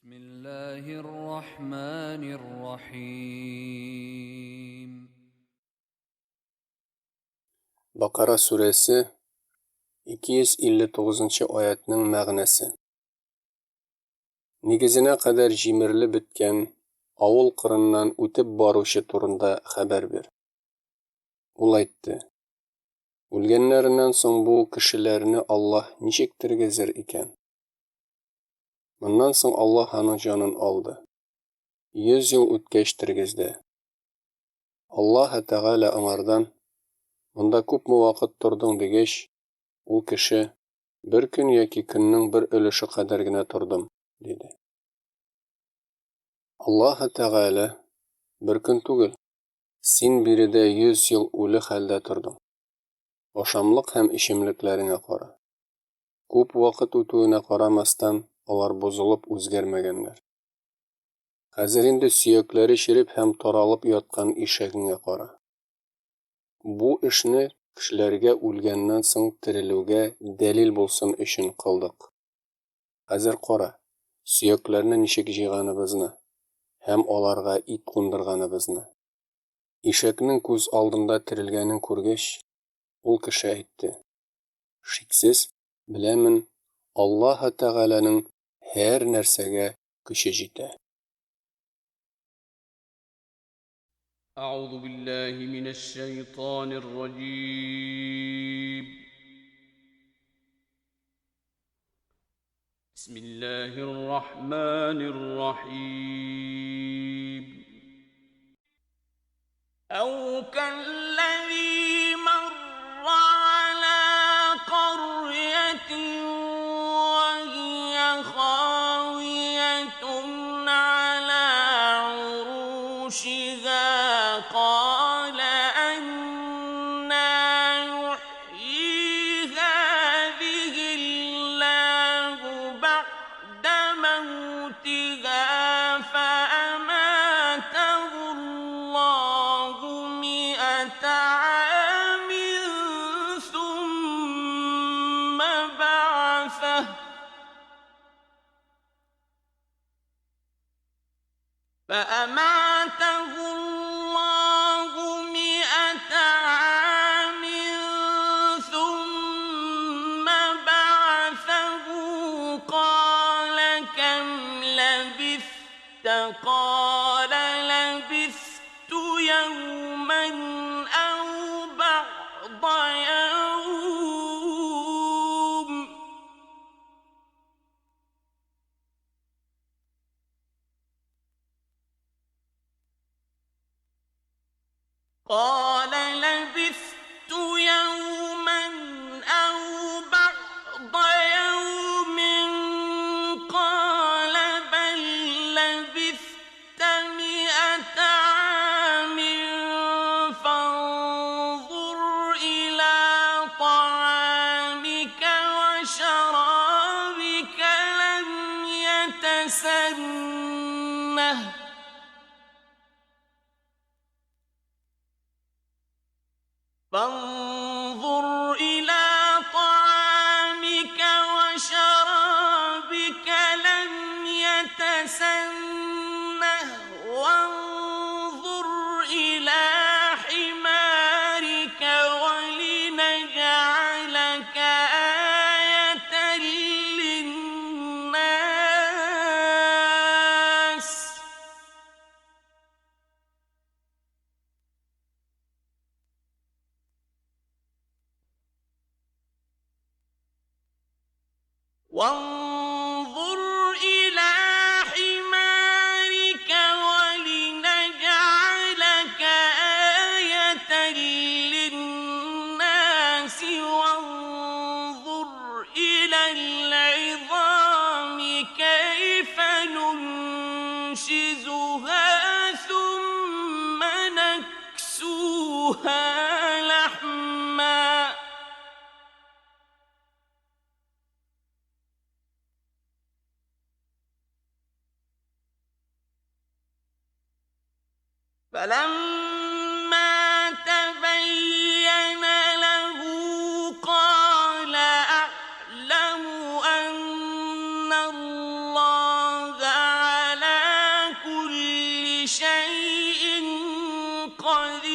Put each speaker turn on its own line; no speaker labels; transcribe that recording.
بسم الله الرحمن الرحيم.
Baqara suresi 259-oyatning ma'nasi. Negizine kadar jimirilib bitgan avul qirinidan o'tib boruvchi turunda xabar ber. Ul aytdi: O'lganlaridan so'ng bu kishilarni Alloh nechik tirgizar ekan? Bundan so'ng Alloh uni jonin oldi. 100 yil o'tgach tirgizdi. Alloh Taala umardan: Bunda ko'pmi vaqt turding degach, u kishi: bir kun yoki kunning bir ulushi qadargina turdim, dedi. Alloh Taala: bir kun tugul, sen birida 100 yil o'li holda turding. Oshamliq ham ishimliklaringga qara. Ko'p vaqt o'tuvine qaramasdan ular buzilib o'zgarmaganlar. Hozir endi suyaklari shirib ham taralib yotgan eshagingga qara. Bu ishni kishilarga o'lgandan so'ng tiriluvga dalil bo'lsin uchun qildik. Hozir qara, suyaklarni nishik jig'animizni, ham ularga it qo'ndirganimizni. Eshakning ko'z oldinda tirilganini ko'rgach, u kishi aytdi: Shiksiz bilaman, Alloh Taolaning har narsaga kuchi yetadi.
أعوذ بالله من الشيطان الرجيم. بسم الله الرحمن الرحيم. أو كالذي مر على قرية وهي خاوية على عروشها قال أنى يحيي هذه الله بعد موتها فأماته الله 100 عام ثم بعثه فأماته الله 100 عام ثم بعثه قال كم لبثت قال لبثت يوما أو بعض يوم قال لبثت يوما أو بعض يوم قال بل لبثت 100 عام فانظر إلى طعامك وشرابك لم يتسنه فانظر إلى طعامك وشرابك لم يتسنه وانظر إلى حمارك ولنجعلك آية للناس وانظر إلى حمارك ولنجعلك آية للناس وانظر إلى العظام كيف ننشزها ثم نكسوها لحما فلما تبين له قال أعلم أن الله شيء قدير